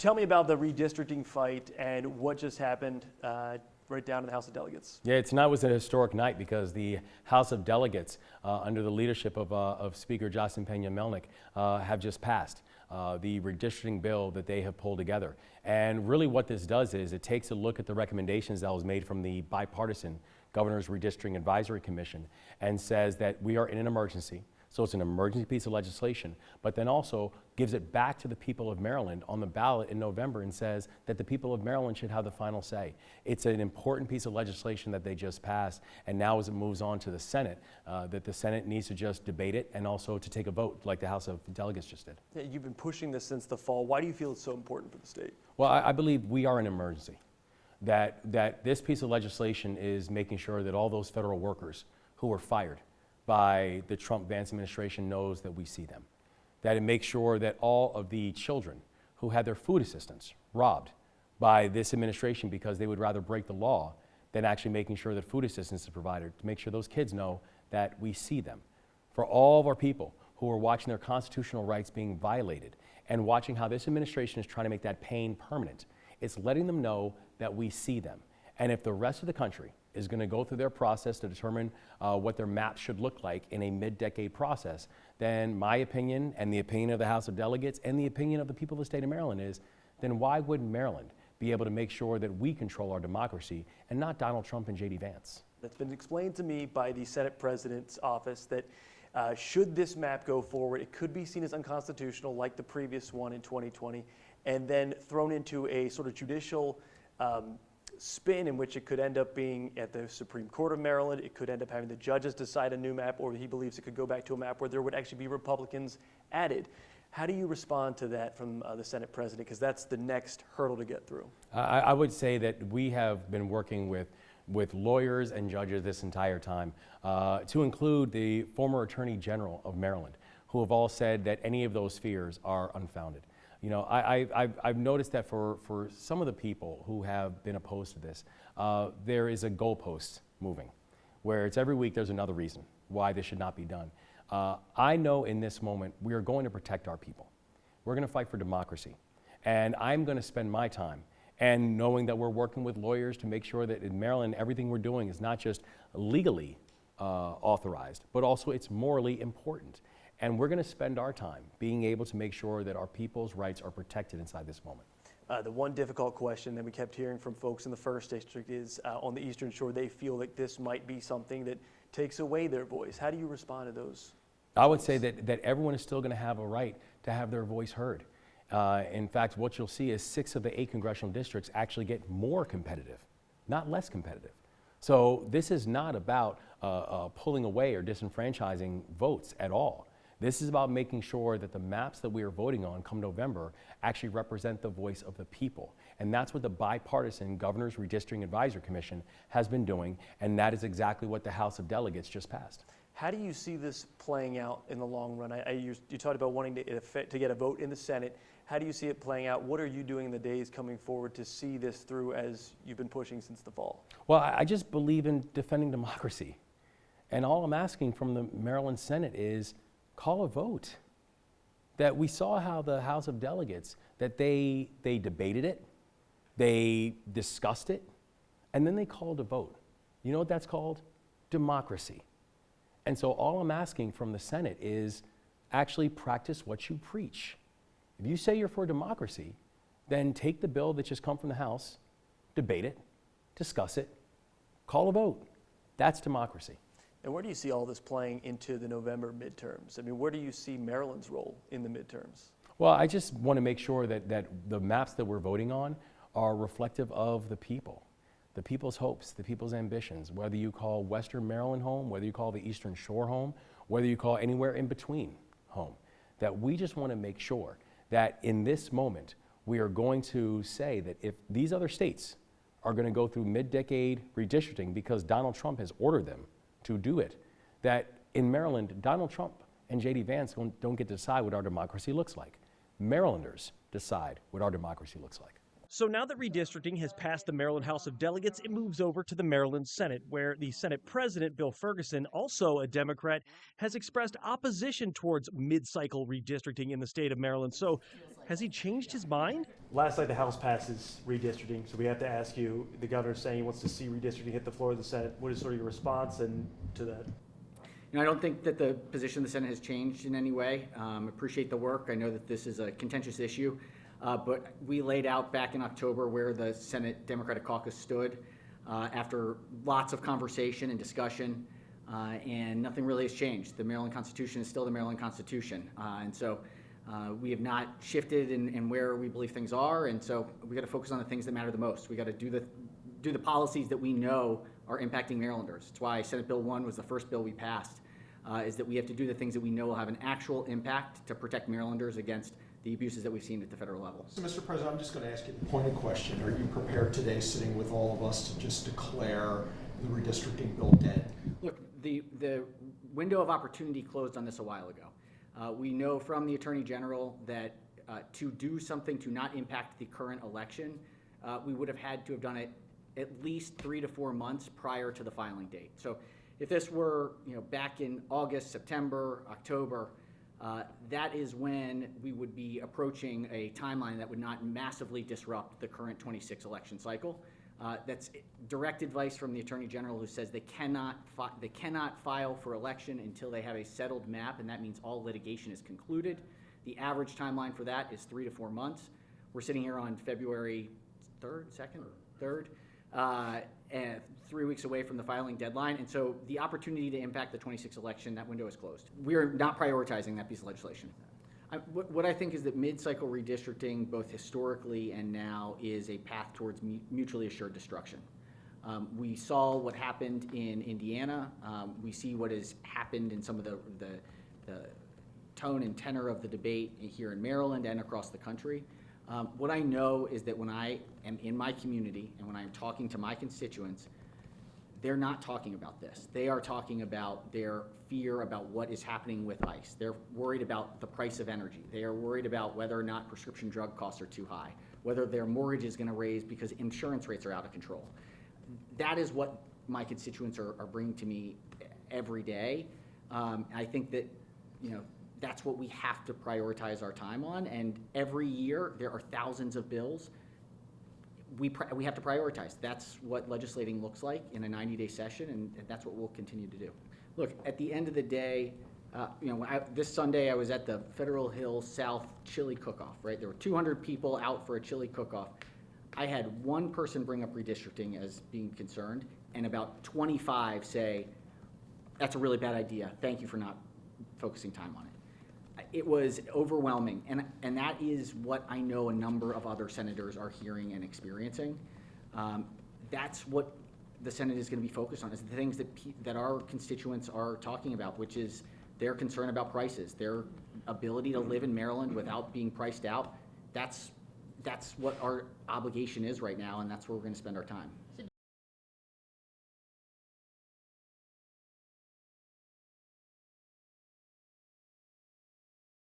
tell me about the redistricting fight and what just happened right down in the House of Delegates. Yeah, tonight was a historic night because the House of Delegates, under the leadership of Speaker Justin Peña-Melnick, have just passed the redistricting bill that they have pulled together. And really what this does is it takes a look at the recommendations that was made from the bipartisan Governor's Redistricting Advisory Commission and says that we are in an emergency. So it's an emergency piece of legislation, but then also gives it back to the people of Maryland on the ballot in November and says that the people of Maryland should have the final say. It's an important piece of legislation that they just passed, and now as it moves on to the Senate, that the Senate needs to just debate it and also to take a vote like the House of Delegates just did. Yeah, you've been pushing this since the fall. Why do you feel it's so important for the state? Well, I believe we are in an emergency. That this piece of legislation is making sure that all those federal workers who were fired by the Trump-Vance administration knows that we see them. That it makes sure that all of the children who had their food assistance robbed by this administration because they would rather break the law than actually making sure that food assistance is provided, to make sure those kids know that we see them. For all of our people who are watching their constitutional rights being violated and watching how this administration is trying to make that pain permanent, it's letting them know that we see them. And if the rest of the country is going to go through their process to determine what their maps should look like in a mid-decade process, then my opinion and the opinion of the House of Delegates and the opinion of the people of the state of Maryland is, then why wouldn't Maryland be able to make sure that we control our democracy and not Donald Trump and J.D. Vance? It's been explained to me by the Senate President's office that should this map go forward, it could be seen as unconstitutional like the previous one in 2020, and then thrown into a sort of judicial spin in which it could end up being at the Supreme Court of Maryland. It could end up having the judges decide a new map, or he believes it could go back to a map where there would actually be Republicans added. How do you respond to that from the Senate President? Because that's the next hurdle to get through. I would say that we have been working with lawyers and judges this entire time, to include the former Attorney General of Maryland, who have all said that any of those fears are unfounded. You know, I've noticed that for some of the people who have been opposed to this, there is a goalpost moving, where it's every week there's another reason why this should not be done. I know in this moment we are going to protect our people. We're going to fight for democracy. And I'm going to spend my time and knowing that we're working with lawyers to make sure that in Maryland everything we're doing is not just legally authorized, but also it's morally important. And we're going to spend our time being able to make sure that our people's rights are protected inside this moment. The one difficult question that we kept hearing from folks in the first district is on the Eastern Shore, they feel like this might be something that takes away their voice. How do you respond to those? I would say that everyone is still going to have a right to have their voice heard. In fact, what you'll see is 6 of the 8 congressional districts actually get more competitive, not less competitive. So this is not about pulling away or disenfranchising votes at all. This is about making sure that the maps that we are voting on come November actually represent the voice of the people. And that's what the bipartisan Governor's Redistricting Advisory Commission has been doing, and that is exactly what the House of Delegates just passed. How do you see this playing out in the long run? You talked about wanting to get a vote in the Senate. How do you see it playing out? What are you doing in the days coming forward to see this through as you've been pushing since the fall? Well, I just believe in defending democracy. And all I'm asking from the Maryland Senate is call a vote. That we saw how the House of Delegates, that they debated it, they discussed it, and then they called a vote. You know what that's called? Democracy. And so all I'm asking from the Senate is actually practice what you preach. If you say you're for democracy, then take the bill that just come from the House, debate it, discuss it, call a vote. That's democracy. And where do you see all this playing into the November midterms? I mean, where do you see Maryland's role in the midterms? Well, I just want to make sure that the maps that we're voting on are reflective of the people, the people's hopes, the people's ambitions, whether you call Western Maryland home, whether you call the Eastern Shore home, whether you call anywhere in between home, that we just want to make sure that in this moment, we are going to say that if these other states are going to go through mid-decade redistricting because Donald Trump has ordered them to do it, that in Maryland, Donald Trump and J.D. Vance don't get to decide what our democracy looks like. Marylanders decide what our democracy looks like. So now that redistricting has passed the Maryland House of Delegates, it moves over to the Maryland Senate, where the Senate President, Bill Ferguson, also a Democrat, has expressed opposition towards mid-cycle redistricting in the state of Maryland. So has he changed his mind? Last night, the House passes redistricting, so we have to ask you, the governor's saying he wants to see redistricting hit the floor of the Senate. What is sort of your response to that? I don't think that the position of the Senate has changed in any way. Appreciate the work. I know that this is a contentious issue. But we laid out back in October where the Senate Democratic Caucus stood after lots of conversation and discussion, and nothing really has changed. The Maryland Constitution is still the Maryland Constitution, and so we have not shifted in where we believe things are, and so we got to focus on the things that matter the most. We got to do the policies that we know are impacting Marylanders. That's why Senate Bill 1 was the first bill we passed, is that we have to do the things that we know will have an actual impact to protect Marylanders against the abuses that we've seen at the federal level. So, Mr. President, I'm just going to ask you a pointed question. Are you prepared today, sitting with all of us, to just declare the redistricting bill dead? Look, the window of opportunity closed on this a while ago. We know from the Attorney General that to do something to not impact the current election, we would have had to have done it at least 3 to 4 months prior to the filing date. So if this were back in August, September, October, that is when we would be approaching a timeline that would not massively disrupt the current 26 election cycle. That's direct advice from the Attorney General, who says they cannot file for election until they have a settled map, and that means all litigation is concluded. The average timeline for that is 3 to 4 months. We're sitting here on February 3rd, and 3 weeks away from the filing deadline, and so the opportunity to impact the 26 election, that window is closed. We are not prioritizing that piece of legislation. What I think is that mid-cycle redistricting, both historically and now, is a path towards mutually assured destruction. We saw what happened in Indiana. We see what has happened in some of the tone and tenor of the debate here in Maryland and across the country. What I know is that when I am in my community and when I am talking to my constituents, they're not talking about this. They are talking about their fear about what is happening with ICE. They're worried about the price of energy. They are worried about whether or not prescription drug costs are too high, whether their mortgage is going to raise because insurance rates are out of control. That is what my constituents are bringing to me every day. I think that, that's what we have to prioritize our time on, and every year there are thousands of bills. We have to prioritize. That's what legislating looks like in a 90-day session, and that's what we'll continue to do. Look, at the end of the day, this Sunday I was at the Federal Hill South Chili Cook-Off, right? There were 200 people out for a chili cook-off. I had one person bring up redistricting as being concerned, and about 25 say, that's a really bad idea. Thank you for not focusing time on it. It was overwhelming, and that is what I know a number of other senators are hearing and experiencing. That's what the Senate is going to be focused on, is the things that our constituents are talking about, which is their concern about prices, their ability to live in Maryland without being priced out. That's what our obligation is right now, and that's where we're going to spend our time.